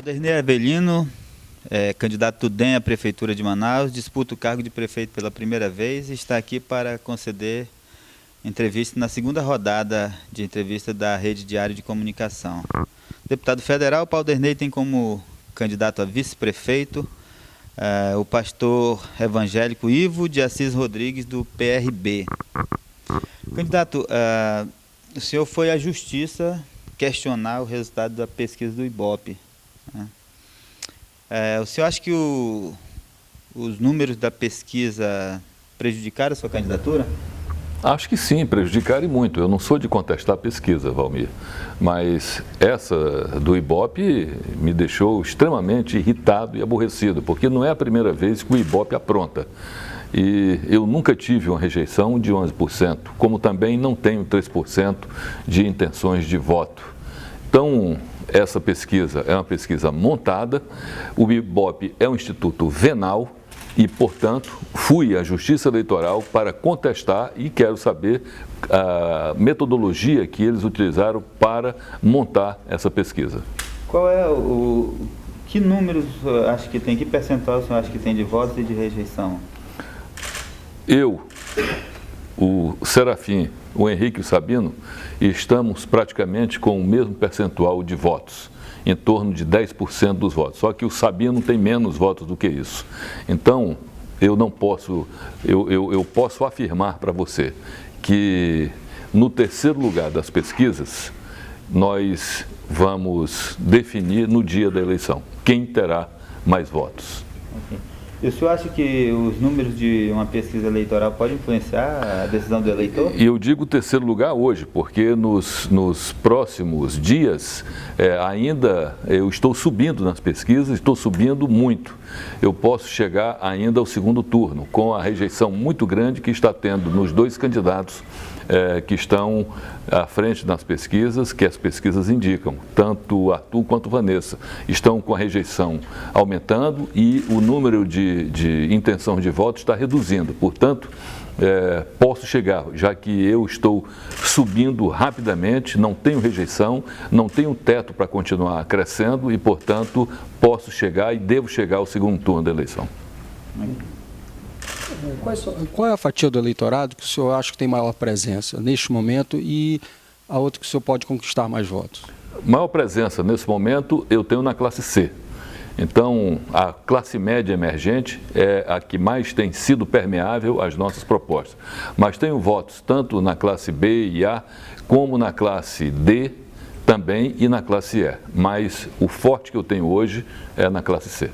Alderney Avelino, candidato do DEM à Prefeitura de Manaus, disputa o cargo de prefeito pela primeira vez e está aqui para conceder entrevista na segunda rodada de entrevista da Rede Diário de Comunicação. Deputado federal, Alderney tem como candidato a vice-prefeito o pastor evangélico Ivo de Assis Rodrigues, do PRB. Candidato, o senhor foi à Justiça questionar o resultado da pesquisa do Ibope. O senhor acha que os números da pesquisa prejudicaram a sua candidatura? Acho que sim, prejudicaram muito. Eu não sou de contestar a pesquisa, Valmir, mas essa do Ibope me deixou extremamente irritado e aborrecido, porque não é a primeira vez que o Ibope apronta. E eu nunca tive uma rejeição de 11%, como também não tenho 3% de intenções de voto. Então, essa pesquisa é uma pesquisa montada, o Ibope é um instituto venal e, portanto, fui à Justiça Eleitoral para contestar e quero saber a metodologia que eles utilizaram para montar essa pesquisa. Qual é que números acho que tem, que percentual o senhor acha que tem de votos e de rejeição? Eu, o Serafim, o Henrique e o Sabino, estamos praticamente com o mesmo percentual de votos, em torno de 10% dos votos. Só que o Sabino tem menos votos do que isso. Então, eu não posso, eu posso afirmar para você que no terceiro lugar das pesquisas, nós vamos definir no dia da eleição quem terá mais votos. Okay. E o senhor acha que os números de uma pesquisa eleitoral podem influenciar a decisão do eleitor? Eu digo terceiro lugar hoje, porque nos próximos dias ainda eu estou subindo nas pesquisas, estou subindo muito. Eu posso chegar ainda ao segundo turno, com a rejeição muito grande que está tendo nos dois candidatos que estão à frente nas pesquisas, que as pesquisas indicam, tanto o Arthur quanto a Vanessa, estão com a rejeição aumentando e o número de intenção de voto está reduzindo. Portanto, posso chegar, já que eu estou subindo rapidamente, não tenho rejeição, não tenho teto para continuar crescendo e, portanto, posso chegar e devo chegar ao segundo turno da eleição. Qual é a fatia do eleitorado que o senhor acha que tem maior presença neste momento e a outra que o senhor pode conquistar mais votos? Maior presença nesse momento eu tenho na classe C. Então, a classe média emergente é a que mais tem sido permeável às nossas propostas. Mas tenho votos tanto na classe B e A, como na classe D também e na classe E. Mas o forte que eu tenho hoje é na classe C.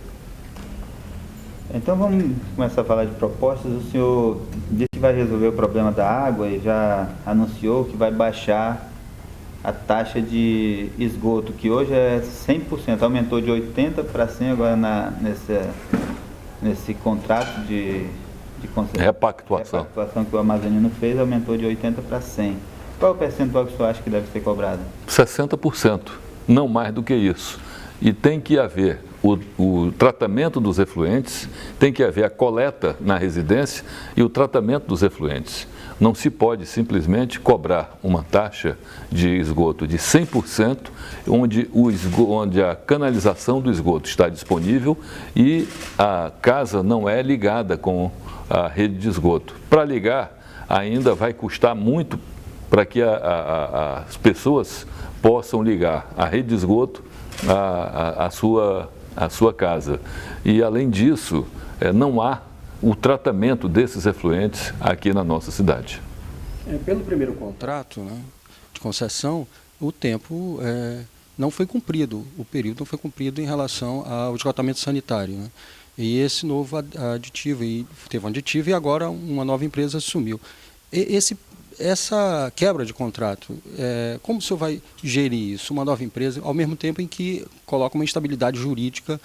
Então vamos começar a falar de propostas. O senhor disse que vai resolver o problema da água e já anunciou que vai baixar a taxa de esgoto, que hoje é 100%, aumentou de 80% para 100% agora nesse contrato de repactuação que o Amazonino fez, aumentou de 80% para 100%. Qual é o percentual que o senhor acha que deve ser cobrado? 60%, não mais do que isso. E tem que haver o tratamento dos efluentes, tem que haver a coleta na residência e o tratamento dos efluentes. Não se pode simplesmente cobrar uma taxa de esgoto de 100%, onde a canalização do esgoto está disponível e a casa não é ligada com a rede de esgoto. Para ligar, ainda vai custar muito para que as pessoas possam ligar a rede de esgoto à sua casa. E, além disso, não há o tratamento desses efluentes aqui na nossa cidade. Pelo primeiro contrato, né, de concessão, o tempo não foi cumprido, o período não foi cumprido em relação ao esgotamento sanitário, né? E esse novo aditivo, teve um aditivo e agora uma nova empresa assumiu. Essa quebra de contrato, como o senhor vai gerir isso, uma nova empresa, ao mesmo tempo em que coloca uma instabilidade jurídica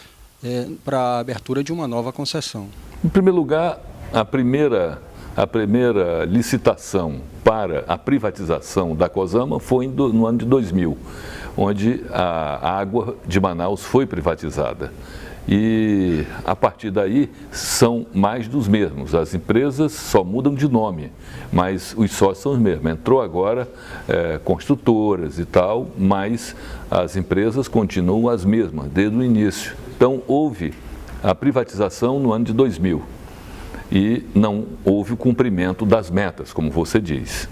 para a abertura de uma nova concessão? Em primeiro lugar, a primeira licitação para a privatização da Cosama foi no ano de 2000, onde a água de Manaus foi privatizada. e a partir daí são mais dos mesmos. As empresas só mudam de nome, mas os sócios são os mesmos. Entrou agora construtoras e tal, mas as empresas continuam as mesmas desde o início. Então houve a privatização no ano de 2000 e não houve o cumprimento das metas, como você diz.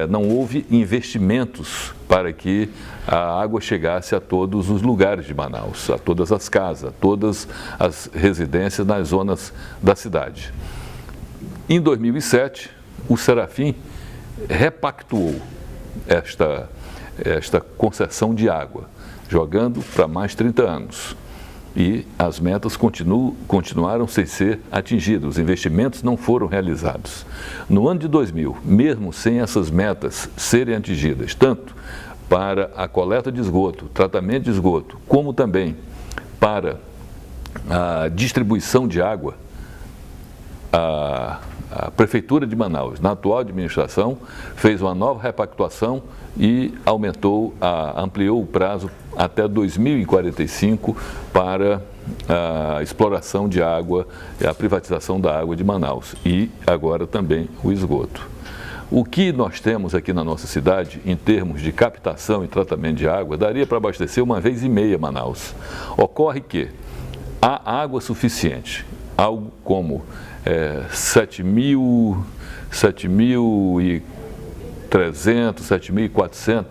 Não houve investimentos para que a água chegasse a todos os lugares de Manaus, a todas as casas, a todas as residências nas zonas da cidade. Em 2007, o Serafim repactuou esta concessão de água, jogando para mais 30 anos. E as metas continuaram sem ser atingidas, os investimentos não foram realizados. No ano de 2000, mesmo sem essas metas serem atingidas, tanto para a coleta de esgoto, tratamento de esgoto, como também para a distribuição de água, a Prefeitura de Manaus, na atual administração, fez uma nova repactuação e ampliou o prazo até 2045 para a exploração de água e a privatização da água de Manaus e agora também o esgoto. O que nós temos aqui na nossa cidade, em termos de captação e tratamento de água, daria para abastecer 1,5 vezes Manaus. Ocorre que há água suficiente, algo como 7.300, 7.400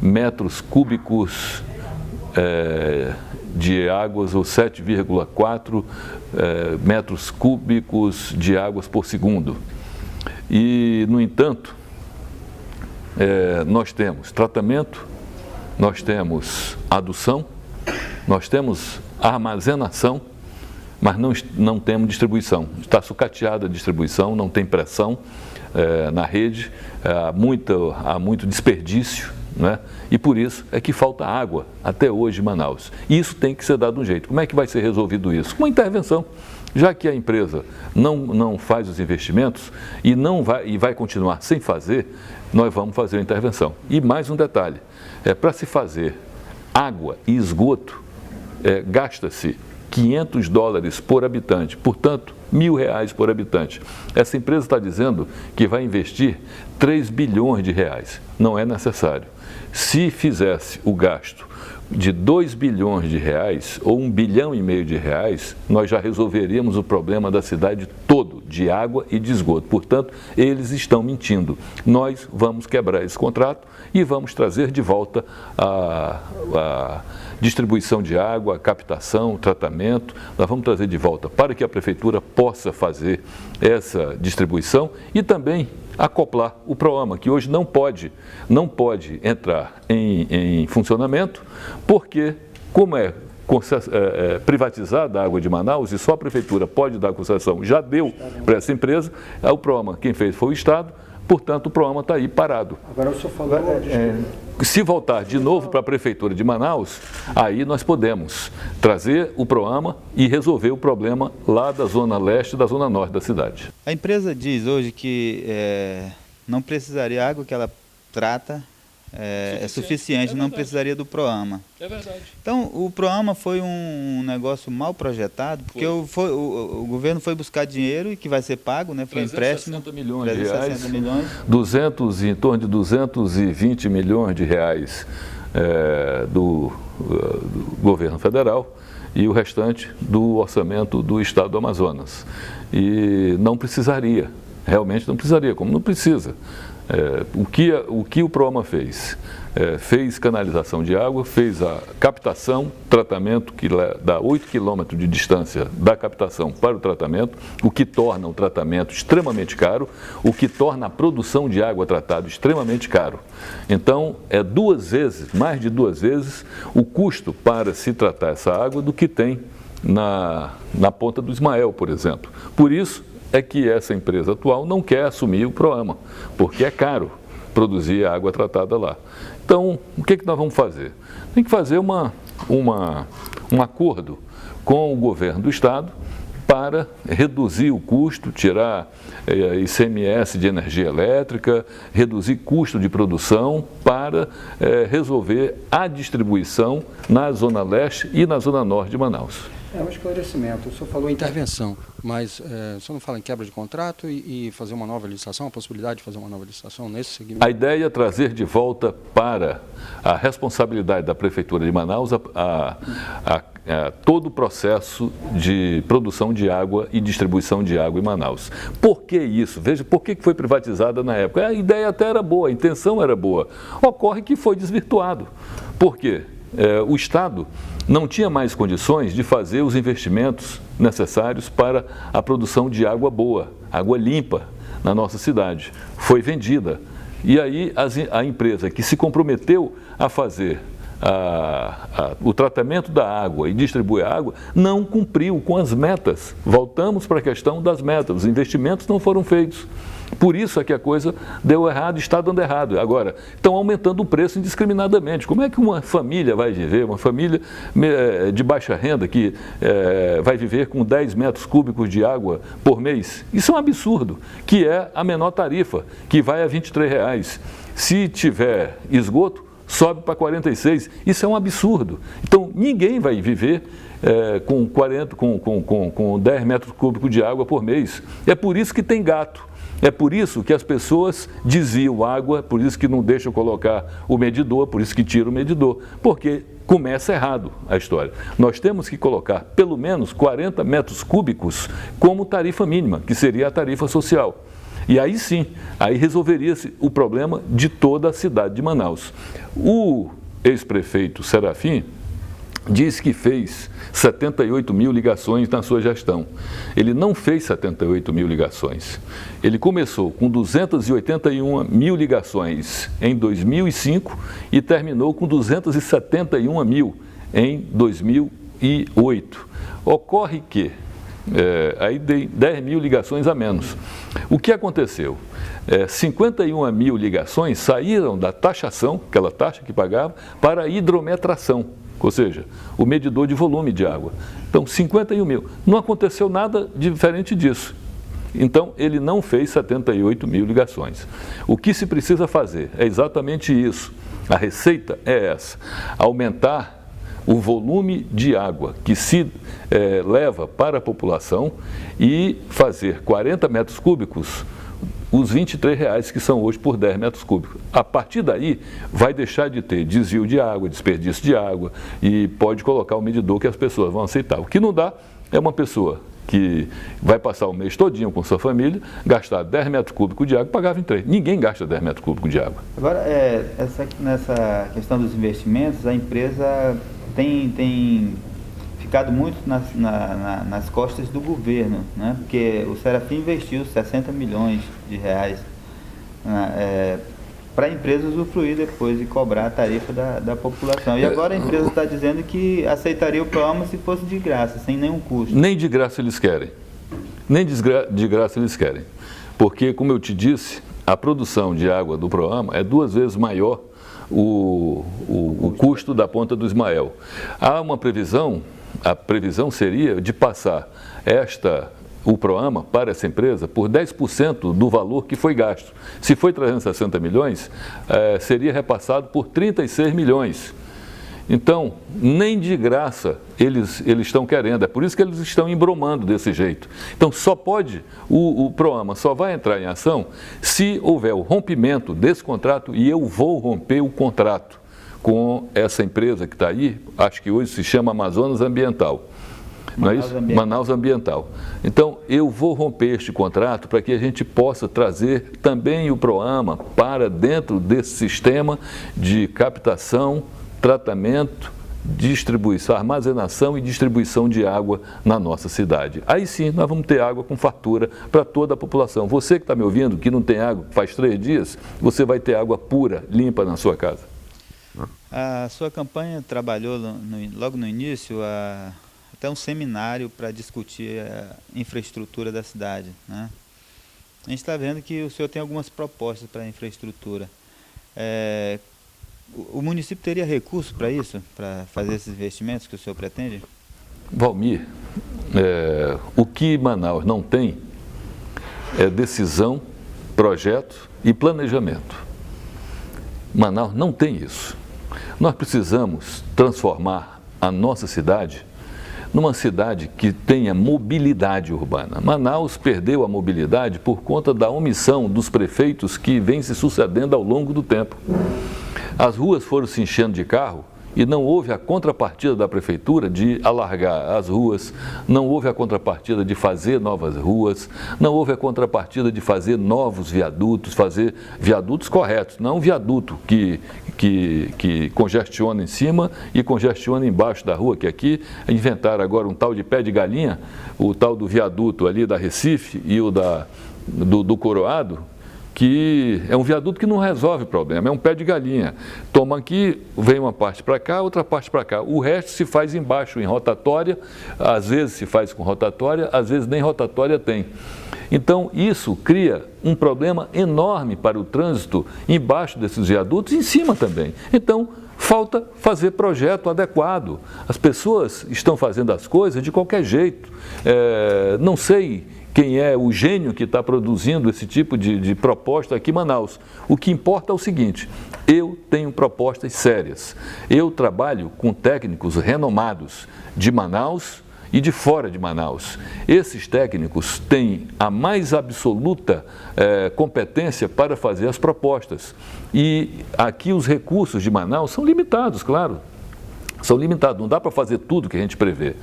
metros cúbicos de águas, ou 7,4 metros cúbicos de águas por segundo. E, no entanto, nós temos tratamento, nós temos adução, nós temos armazenação, mas não temos distribuição. Está sucateada a distribuição, não tem pressão na rede, há muito desperdício, né? E por isso é que falta água até hoje em Manaus. E isso tem que ser dado um jeito. Como é que vai ser resolvido isso? Com uma intervenção. Já que a empresa não faz os investimentos e vai continuar sem fazer, nós vamos fazer a intervenção. E mais um detalhe, para se fazer água e esgoto, gasta-se $500 por habitante, portanto, R$1.000 por habitante. Essa empresa está dizendo que vai investir R$3 bilhões. Não é necessário. Se fizesse o gasto de R$2 bilhões ou R$1,5 bilhão, nós já resolveríamos o problema da cidade todo, de água e de esgoto. Portanto, eles estão mentindo. Nós vamos quebrar esse contrato e vamos trazer de volta a distribuição de água, a captação, o tratamento. Nós vamos trazer de volta para que a prefeitura possa fazer essa distribuição e também acoplar o PROAMA, que hoje não pode entrar em funcionamento, porque, como é privatizada a água de Manaus e só a prefeitura pode dar concessão, já deu para essa empresa, o PROAMA quem fez foi o Estado, portanto o PROAMA está aí parado. Agora o senhor falou... Se voltar de novo para a Prefeitura de Manaus, aí nós podemos trazer o PROAMA e resolver o problema lá da Zona Leste e da Zona Norte da cidade. A empresa diz hoje que não precisaria, a água que ela trata é suficiente, não precisaria do PROAMA. É verdade. Então, o PROAMA foi um negócio mal projetado, porque o governo foi buscar dinheiro e que vai ser pago, né? Foi empréstimo. 360 milhões de reais, milhões. Em torno de 220 milhões de reais do governo federal e o restante do orçamento do Estado do Amazonas. E não precisaria, realmente não precisaria, como não precisa. O que o PROAMA fez? Fez canalização de água, fez a captação, tratamento, que dá 8 quilômetros de distância da captação para o tratamento, o que torna o tratamento extremamente caro, o que torna a produção de água tratada extremamente caro. Então, mais de duas vezes, o custo para se tratar essa água do que tem na Ponta do Ismael, por exemplo. Por isso é que essa empresa atual não quer assumir o PROAMA, porque é caro produzir água tratada lá. Então, o que nós vamos fazer? Tem que fazer um acordo com o governo do Estado para reduzir o custo, tirar ICMS de energia elétrica, reduzir custo de produção para resolver a distribuição na Zona Leste e na Zona Norte de Manaus. É um esclarecimento. O senhor falou em intervenção, mas o senhor não fala em quebra de contrato e fazer uma nova licitação, a possibilidade de fazer uma nova licitação nesse segmento? A ideia é trazer de volta para a responsabilidade da Prefeitura de Manaus todo o processo de produção de água e distribuição de água em Manaus. Por que isso? Veja, por que foi privatizada na época? A ideia até era boa, a intenção era boa. Ocorre que foi desvirtuado. Por quê? O Estado não tinha mais condições de fazer os investimentos necessários para a produção de água boa, água limpa na nossa cidade. Foi vendida. E aí a empresa que se comprometeu a fazer o tratamento da água e distribuir a água não cumpriu com as metas. Voltamos para a questão das metas, os investimentos não foram feitos. Por isso é que a coisa deu errado, está dando errado. Agora, estão aumentando o preço indiscriminadamente. Como é que uma família vai viver, uma família de baixa renda que vai viver com 10 metros cúbicos de água por mês? Isso é um absurdo, que é a menor tarifa, que vai a R$ 23. Se tiver esgoto, sobe para 46. Isso é um absurdo. Então, ninguém vai viver com 10 metros cúbicos de água por mês. É por isso que tem gato. É por isso que as pessoas desviam água, por isso que não deixam colocar o medidor, por isso que tiram o medidor, porque começa errado a história. Nós temos que colocar pelo menos 40 metros cúbicos como tarifa mínima, que seria a tarifa social. E aí sim, aí resolveria-se o problema de toda a cidade de Manaus. O ex-prefeito Serafim diz que fez 78 mil ligações na sua gestão. Ele não fez 78 mil ligações. Ele começou com 281 mil ligações em 2005 e terminou com 271 mil em 2008. Ocorre que aí dei 10 mil ligações a menos. O que aconteceu? 51 mil ligações saíram da taxação, aquela taxa que pagava, para a hidrometração, ou seja, o medidor de volume de água. Então, 51 mil. Não aconteceu nada diferente disso. Então, ele não fez 78 mil ligações. O que se precisa fazer é exatamente isso. A receita é essa: aumentar o volume de água que se leva para a população e fazer 40 metros cúbicos os R$ 23 que são hoje por 10 metros cúbicos. A partir daí, vai deixar de ter desvio de água, desperdício de água e pode colocar o medidor que as pessoas vão aceitar. O que não dá é uma pessoa que vai passar o mês todinho com sua família, gastar 10 metros cúbicos de água e pagar 23. Ninguém gasta 10 metros cúbicos de água. Agora, nessa questão dos investimentos, a empresa tem ficado muito nas costas do governo, né? Porque o Serafim investiu 60 milhões de reais para a empresa usufruir depois e cobrar a tarifa da população. E agora a empresa está dizendo que aceitaria o programa se fosse de graça, sem nenhum custo. Nem de graça eles querem. Nem de graça eles querem. Porque, como eu te disse, a produção de água do programa é 2 vezes maior o custo da ponta do Ismael. Há uma previsão, a previsão seria de passar o programa para essa empresa por 10% do valor que foi gasto. Se foi 360 milhões, seria repassado por 36 milhões. Então, nem de graça eles estão querendo, é por isso que eles estão embromando desse jeito. Então, o programa só vai entrar em ação se houver o rompimento desse contrato, e eu vou romper o contrato com essa empresa que está aí, acho que hoje se chama Amazonas Ambiental. Não é isso? Manaus Ambiental. Então, eu vou romper este contrato para que a gente possa trazer também o programa para dentro desse sistema de captação, tratamento, distribuição, armazenação e distribuição de água na nossa cidade. Aí sim, nós vamos ter água com fartura para toda a população. Você que está me ouvindo, que não tem água faz 3 dias, você vai ter água pura, limpa na sua casa. A sua campanha trabalhou logo no início até um seminário para discutir a infraestrutura da cidade, né? A gente está vendo que o senhor tem algumas propostas para a infraestrutura. O município teria recurso para isso, para fazer esses investimentos que o senhor pretende? Valmir, o que Manaus não tem é decisão, projeto e planejamento. Manaus não tem isso. Nós precisamos transformar a nossa cidade numa cidade que tenha mobilidade urbana. Manaus perdeu a mobilidade por conta da omissão dos prefeitos que vêm se sucedendo ao longo do tempo. As ruas foram se enchendo de carro e não houve a contrapartida da prefeitura de alargar as ruas, não houve a contrapartida de fazer novas ruas, não houve a contrapartida de fazer novos viadutos, fazer viadutos corretos, não um viaduto que congestiona em cima e congestiona embaixo da rua, que aqui inventaram agora um tal de pé de galinha, o tal do viaduto ali da Recife e o do Coroado, que é um viaduto que não resolve o problema, é um pé de galinha. Toma aqui, vem uma parte para cá, outra parte para cá. O resto se faz embaixo, em rotatória, às vezes se faz com rotatória, às vezes nem rotatória tem. Então, isso cria um problema enorme para o trânsito embaixo desses viadutos e em cima também. Então, falta fazer projeto adequado. As pessoas estão fazendo as coisas de qualquer jeito. Não sei quem é o gênio que está produzindo esse tipo de proposta aqui em Manaus. O que importa é o seguinte: eu tenho propostas sérias. Eu trabalho com técnicos renomados de Manaus e de fora de Manaus. Esses técnicos têm a mais absoluta competência para fazer as propostas. E aqui os recursos de Manaus são limitados, claro. São limitados, não dá para fazer tudo que a gente prevê.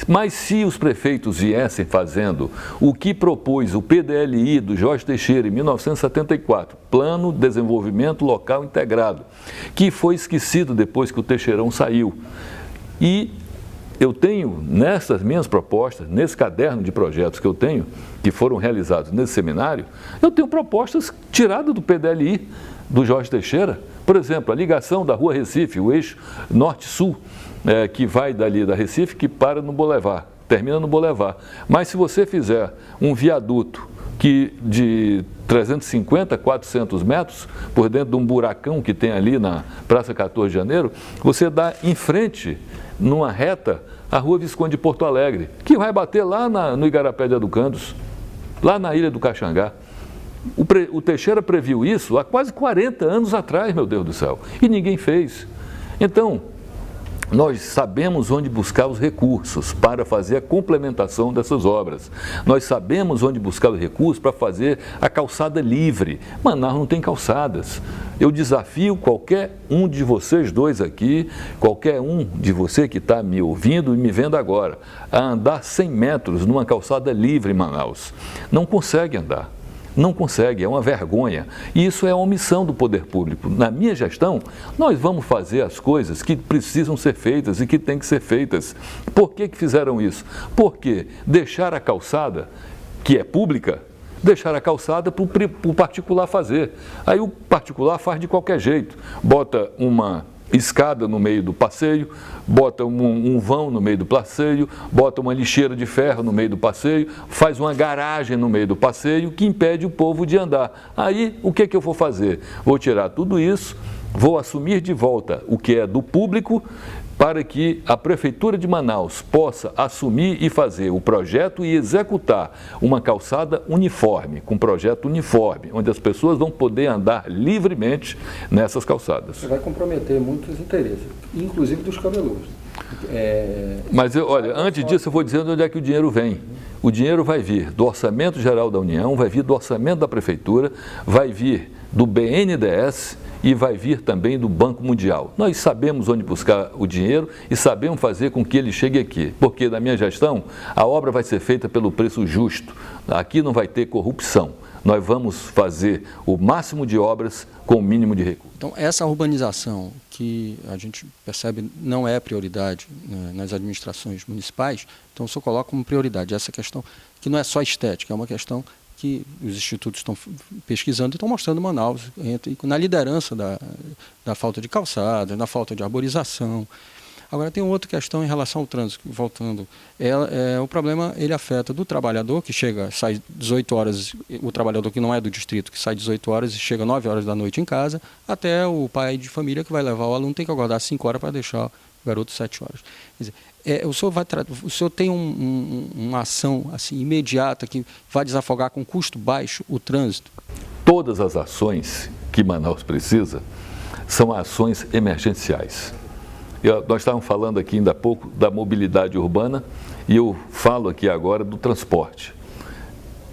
Mas se os prefeitos viessem fazendo o que propôs o PDLI do Jorge Teixeira em 1974, Plano de Desenvolvimento Local Integrado, que foi esquecido depois que o Teixeirão saiu. E eu tenho, nessas minhas propostas, nesse caderno de projetos que eu tenho, que foram realizados nesse seminário, eu tenho propostas tiradas do PDLI do Jorge Teixeira. Por exemplo, a ligação da Rua Recife, o eixo norte-sul, que vai dali da Recife, que para no Boulevard, termina no Boulevard. Mas se você fizer um viaduto de 350, 400 metros, por dentro de um buracão que tem ali na Praça 14 de Janeiro, você dá em frente, numa reta, a Rua Visconde de Porto Alegre, que vai bater lá no Igarapé de Educandos, lá na Ilha do Caxangá. O Teixeira previu isso há quase 40 anos atrás, meu Deus do céu, e ninguém fez. Então, nós sabemos onde buscar os recursos para fazer a complementação dessas obras. Nós sabemos onde buscar os recursos para fazer a calçada livre. Manaus não tem calçadas. Eu desafio qualquer um de vocês dois aqui, qualquer um de você que está me ouvindo e me vendo agora, a andar 100 metros numa calçada livre em Manaus. Não consegue andar. Não consegue, é uma vergonha. E isso é a omissão do poder público. Na minha gestão, nós vamos fazer as coisas que precisam ser feitas e que têm que ser feitas. Por que fizeram isso? Porque deixar a calçada, que é pública, deixar a calçada para o particular fazer. Aí o particular faz de qualquer jeito. Bota uma escada no meio do passeio, bota um vão no meio do passeio, bota uma lixeira de ferro no meio do passeio, faz uma garagem no meio do passeio que impede o povo de andar. Aí, o que eu vou fazer? Vou tirar tudo isso, vou assumir de volta o que é do público, para que a Prefeitura de Manaus possa assumir e fazer o projeto e executar uma calçada uniforme, com projeto uniforme, onde as pessoas vão poder andar livremente nessas calçadas. Você vai comprometer muitos interesses, inclusive dos camelôs. Mas, olha, antes disso eu vou dizendo onde é que o dinheiro vem. O dinheiro vai vir do Orçamento Geral da União, vai vir do Orçamento da Prefeitura, vai vir do BNDES e vai vir também do Banco Mundial. Nós sabemos onde buscar o dinheiro e sabemos fazer com que ele chegue aqui, porque na minha gestão a obra vai ser feita pelo preço justo. Aqui não vai ter corrupção. Nós vamos fazer o máximo de obras com o mínimo de recursos. Então, essa urbanização que a gente percebe não é prioridade, né, nas administrações municipais, então o senhor coloca como prioridade essa questão que não é só estética, é uma questão que os institutos estão pesquisando e estão mostrando Manaus na liderança da falta de calçadas, na falta de arborização. Agora, tem outra questão em relação ao trânsito, voltando. O problema ele afeta do trabalhador que sai 18 horas, o trabalhador que não é do distrito, que sai 18 horas e chega 9 horas da noite em casa, até o pai de família que vai levar o aluno, tem que aguardar 5 horas para deixar o garoto 7 horas. Quer dizer, o senhor tem uma ação assim, imediata que vai desafogar com custo baixo o trânsito? Todas as ações que Manaus precisa são ações emergenciais. Nós estávamos falando aqui ainda há pouco da mobilidade urbana e eu falo aqui agora do transporte.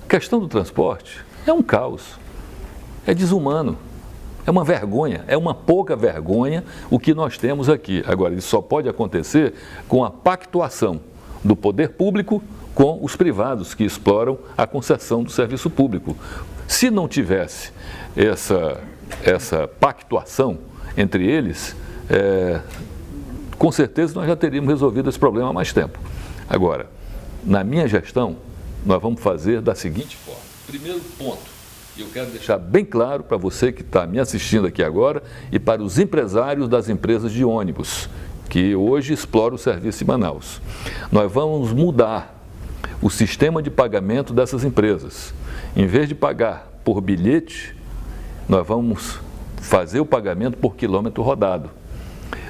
A questão do transporte é um caos, é desumano, é uma vergonha, é uma pouca vergonha o que nós temos aqui. Agora, isso só pode acontecer com a pactuação do poder público com os privados que exploram a concessão do serviço público. Se não tivesse essa pactuação entre eles, com certeza nós já teríamos resolvido esse problema há mais tempo. Agora, na minha gestão, nós vamos fazer da seguinte forma. Primeiro ponto, eu quero deixar bem claro para você que está me assistindo aqui agora e para os empresários das empresas de ônibus, que hoje exploram o serviço em Manaus. Nós vamos mudar o sistema de pagamento dessas empresas. Em vez de pagar por bilhete, nós vamos fazer o pagamento por quilômetro rodado.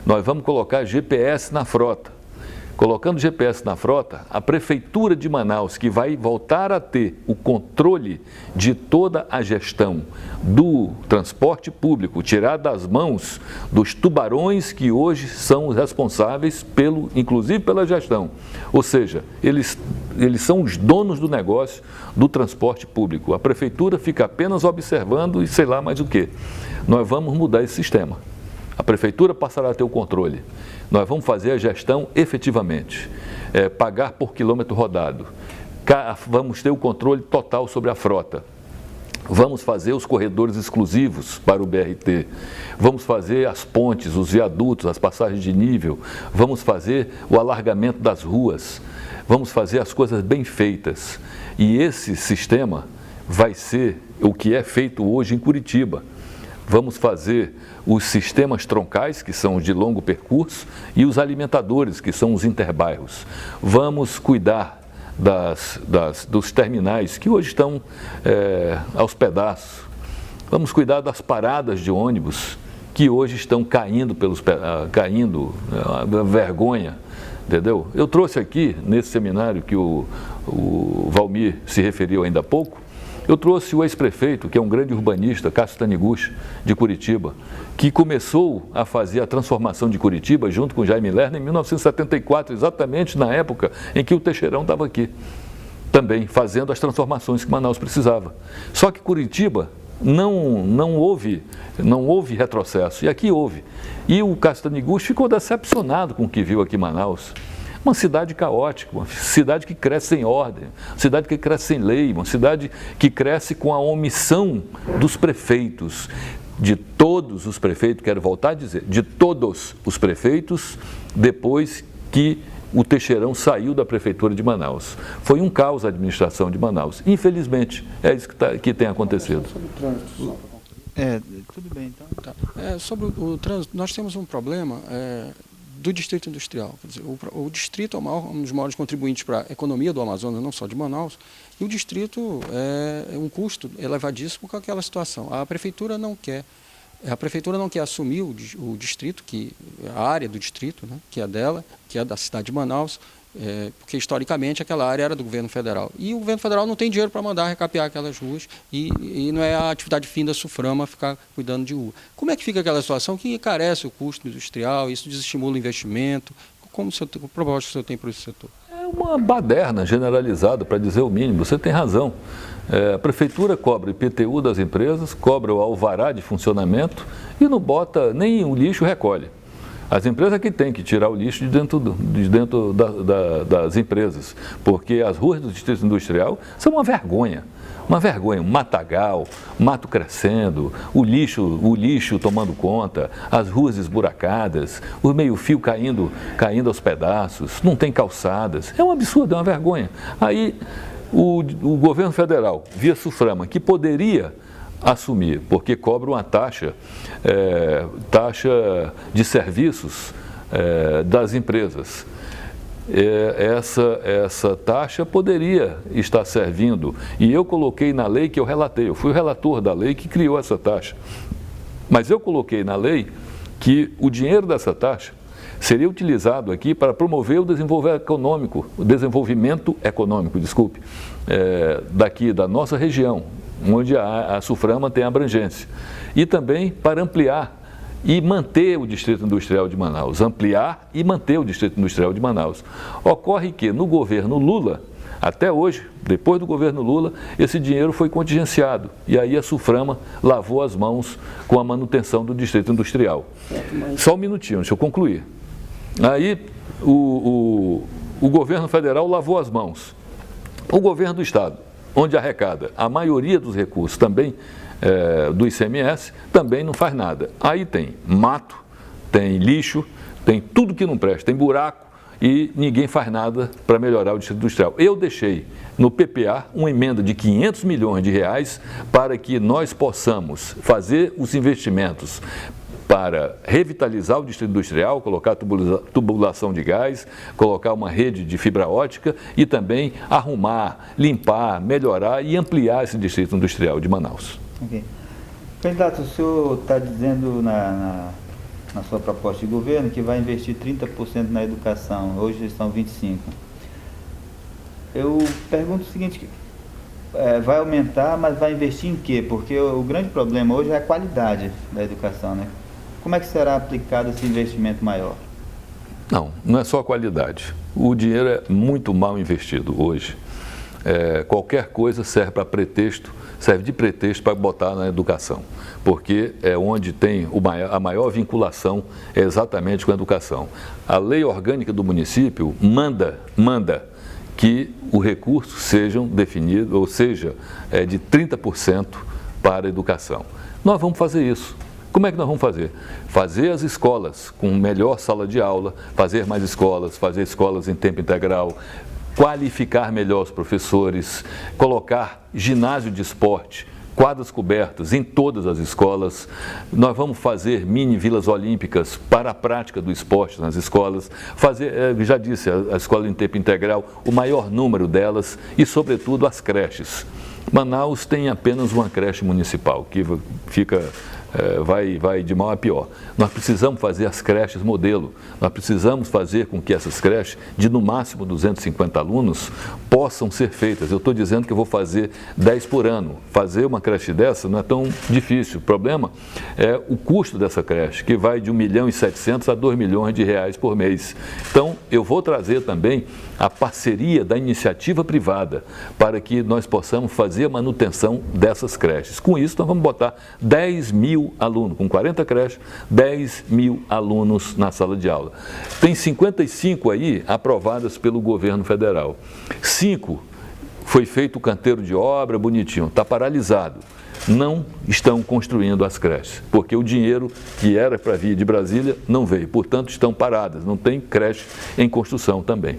Nós vamos colocar GPS na frota. Colocando GPS na frota, a Prefeitura de Manaus, que vai voltar a ter o controle de toda a gestão do transporte público, tirar das mãos dos tubarões que hoje são os responsáveis, inclusive pela gestão. Ou seja, eles são os donos do negócio do transporte público. A Prefeitura fica apenas observando e sei lá mais o quê. Nós vamos mudar esse sistema. A Prefeitura passará a ter o controle. Nós vamos fazer a gestão efetivamente, pagar por quilômetro rodado. Vamos ter o controle total sobre a frota. Vamos fazer os corredores exclusivos para o BRT. Vamos fazer as pontes, os viadutos, as passagens de nível. Vamos fazer o alargamento das ruas. Vamos fazer as coisas bem feitas. E esse sistema vai ser o que é feito hoje em Curitiba. Vamos fazer os sistemas troncais, que são os de longo percurso, e os alimentadores, que são os interbairros. Vamos cuidar dos terminais, que hoje estão aos pedaços. Vamos cuidar das paradas de ônibus, que hoje estão caindo, vergonha, entendeu? Eu trouxe aqui, nesse seminário que o Valmir se referiu ainda há pouco, eu trouxe o ex-prefeito, que é um grande urbanista, Cássio Taniguchi, de Curitiba, que começou a fazer a transformação de Curitiba junto com Jaime Lerner em 1974, exatamente na época em que o Teixeirão estava aqui, também fazendo as transformações que Manaus precisava. Só que Curitiba não houve retrocesso, e aqui houve. E o Cássio Taniguchi ficou decepcionado com o que viu aqui em Manaus. Uma cidade caótica, uma cidade que cresce sem ordem, uma cidade que cresce sem lei, uma cidade que cresce com a omissão dos prefeitos, de todos os prefeitos, quero voltar a dizer, de todos os prefeitos, depois que o Teixeirão saiu da Prefeitura de Manaus. Foi um caos a administração de Manaus. Infelizmente, é isso que tem acontecido. Sobre o trânsito, tudo bem, então. Tá. Sobre o trânsito, nós temos um problema do Distrito Industrial. Quer dizer, o Distrito é um dos maiores contribuintes para a economia do Amazonas, não só de Manaus, e o Distrito é um custo elevadíssimo com aquela situação. A Prefeitura não quer assumir o Distrito, a área do Distrito, né, que é dela, que é da cidade de Manaus, porque historicamente aquela área era do governo federal. E o governo federal não tem dinheiro para mandar recapear aquelas ruas e não é a atividade fim da Suframa ficar cuidando de rua. Como é que fica aquela situação que encarece o custo industrial, isso desestimula o investimento? Como proposta que o senhor tem para esse setor? É uma baderna generalizada, para dizer o mínimo. Você tem razão. A Prefeitura cobra o IPTU das empresas, cobra o alvará de funcionamento e não bota nem o lixo recolhe. As empresas que têm que tirar o lixo de dentro das empresas, porque as ruas do Distrito Industrial são uma vergonha, um matagal, mato crescendo, o lixo tomando conta, as ruas esburacadas, o meio-fio caindo aos pedaços, não tem calçadas, é um absurdo, é uma vergonha. Aí o governo federal, via Suframa, que poderia assumir, porque cobra uma taxa de serviços das empresas. Essa taxa poderia estar servindo, e eu coloquei na lei que eu relatei, eu fui o relator da lei que criou essa taxa, mas eu coloquei na lei que o dinheiro dessa taxa seria utilizado aqui para promover o desenvolvimento econômico, daqui da nossa região, onde a Suframa tem abrangência, e também para ampliar e manter o Distrito Industrial de Manaus, ampliar e manter o Distrito Industrial de Manaus. Ocorre que no governo Lula, até hoje, depois do governo Lula, esse dinheiro foi contingenciado e aí a SUFRAMA lavou as mãos com a manutenção do Distrito Industrial. Só um minutinho, deixa eu concluir. Aí o governo federal lavou as mãos. O governo do estado, onde arrecada a maioria dos recursos também do ICMS, também não faz nada. Aí tem mato, tem lixo, tem tudo que não presta, tem buraco e ninguém faz nada para melhorar o Distrito Industrial. Eu deixei no PPA uma emenda de 500 milhões de reais para que nós possamos fazer os investimentos para revitalizar o Distrito Industrial, colocar tubulação de gás, colocar uma rede de fibra ótica e também arrumar, limpar, melhorar e ampliar esse Distrito Industrial de Manaus. Okay. Candidato, o senhor está dizendo na sua proposta de governo que vai investir 30% na educação, hoje estão 25%. Eu pergunto o seguinte, vai aumentar, mas vai investir em quê? Porque o grande problema hoje é a qualidade da educação, né? Como é que será aplicado esse investimento maior? Não é só a qualidade. O dinheiro é muito mal investido hoje. Qualquer coisa serve de pretexto para botar na educação, porque é onde tem a maior vinculação exatamente com a educação. A lei orgânica do município manda que o recurso sejam definido, ou seja, de 30% para a educação. Nós vamos fazer isso. Como é que nós vamos fazer? Fazer as escolas com melhor sala de aula, fazer mais escolas, fazer escolas em tempo integral, qualificar melhor os professores, colocar ginásio de esporte, quadras cobertas em todas as escolas. Nós vamos fazer mini vilas olímpicas para a prática do esporte nas escolas, fazer, já disse, a escola em tempo integral, o maior número delas e, sobretudo, as creches. Manaus tem apenas uma creche municipal, que vai de mal a pior. Nós precisamos fazer as creches modelo, nós precisamos fazer com que essas creches, de no máximo 250 alunos, possam ser feitas. Eu estou dizendo que eu vou fazer 10 por ano. Fazer uma creche dessa não é tão difícil. O problema é o custo dessa creche, que vai de 1.700.000 a 2 milhões de reais por mês. Então, eu vou trazer também a parceria da iniciativa privada para que nós possamos fazer a manutenção dessas creches. Com isso, nós vamos botar 10 mil alunos, com 40 creches, 10 mil alunos na sala de aula. Tem 55 aí aprovadas pelo governo federal. 5 foi feito o canteiro de obra, bonitinho, está paralisado. Não estão construindo as creches, porque o dinheiro que era para vir de Brasília não veio, portanto estão paradas, não tem creche em construção também.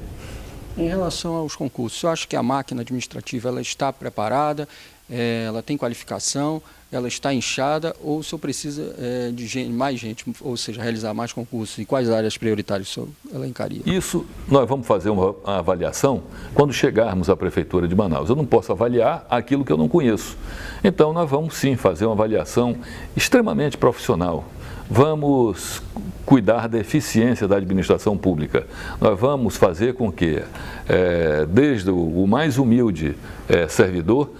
Em relação aos concursos, eu acho que a máquina administrativa ela está preparada, ela tem qualificação, ela está inchada, ou o senhor precisa de mais gente, ou seja, realizar mais concursos, e quais áreas prioritárias o senhor elencaria? Isso nós vamos fazer uma avaliação quando chegarmos à Prefeitura de Manaus. Eu não posso avaliar aquilo que eu não conheço. Então nós vamos sim fazer uma avaliação extremamente profissional. Vamos cuidar da eficiência da administração pública. Nós vamos fazer com que, desde o mais humilde servidor,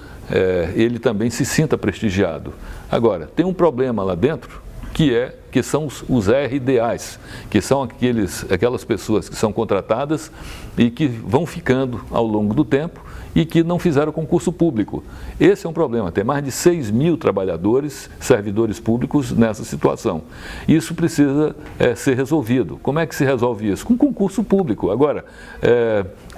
ele também se sinta prestigiado. Agora, tem um problema lá dentro, que são os RDAs, que são aquelas pessoas que são contratadas e que vão ficando ao longo do tempo e que não fizeram concurso público. Esse é um problema, tem mais de 6 mil trabalhadores, servidores públicos nessa situação. Isso precisa ser resolvido. Como é que se resolve isso? Com concurso público. Agora,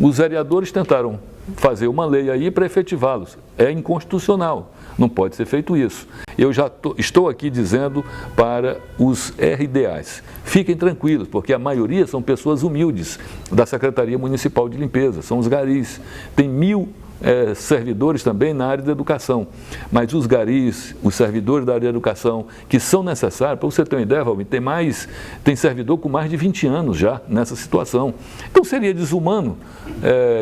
os vereadores tentaram fazer uma lei aí para efetivá-los. É inconstitucional, não pode ser feito isso. Eu já estou aqui dizendo para os RDAs, fiquem tranquilos, porque a maioria são pessoas humildes da Secretaria Municipal de Limpeza, são os garis. Tem 1.000 servidores também na área da educação, mas os garis, os servidores da área da educação, que são necessários, para você ter uma ideia, Valmir, tem servidor com mais de 20 anos já nessa situação. Então seria desumano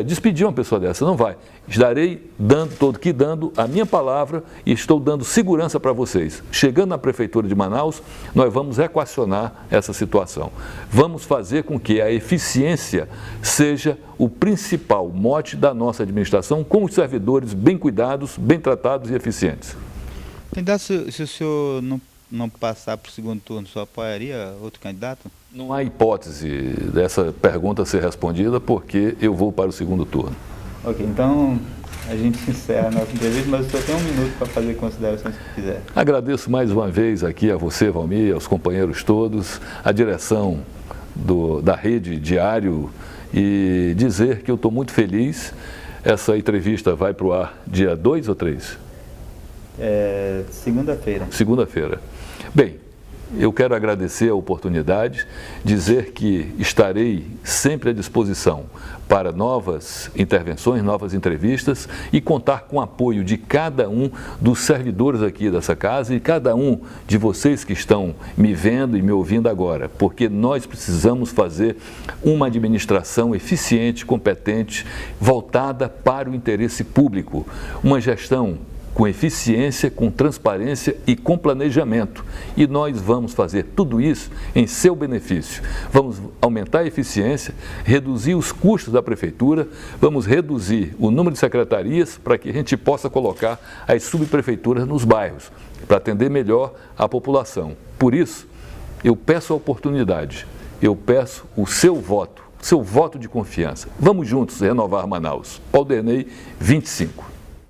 despedir uma pessoa dessa, não vai. Estarei dando a minha palavra e estou dando segurança para vocês. Chegando na Prefeitura de Manaus, nós vamos equacionar essa situação. Vamos fazer com que a eficiência seja o principal mote da nossa administração, com os servidores bem cuidados, bem tratados e eficientes. Candidato, se o senhor não passar para o segundo turno, só apoiaria outro candidato? Não há hipótese dessa pergunta ser respondida porque eu vou para o segundo turno. Ok, então a gente encerra a nossa entrevista, mas o senhor tem 1 minuto para fazer considerações que quiser. Agradeço mais uma vez aqui a você, Valmir, aos companheiros todos, a direção da Rede Diário, e dizer que eu estou muito feliz. Essa entrevista vai para o ar dia 2 ou 3? Segunda-feira. Segunda-feira. Bem, eu quero agradecer a oportunidade, dizer que estarei sempre à disposição para novas intervenções, novas entrevistas e contar com o apoio de cada um dos servidores aqui dessa casa e cada um de vocês que estão me vendo e me ouvindo agora, porque nós precisamos fazer uma administração eficiente, competente, voltada para o interesse público, uma gestão com eficiência, com transparência e com planejamento. E nós vamos fazer tudo isso em seu benefício. Vamos aumentar a eficiência, reduzir os custos da prefeitura, vamos reduzir o número de secretarias para que a gente possa colocar as subprefeituras nos bairros, para atender melhor a população. Por isso, eu peço a oportunidade, eu peço o seu voto de confiança. Vamos juntos renovar Manaus. Paulo Derney, 25.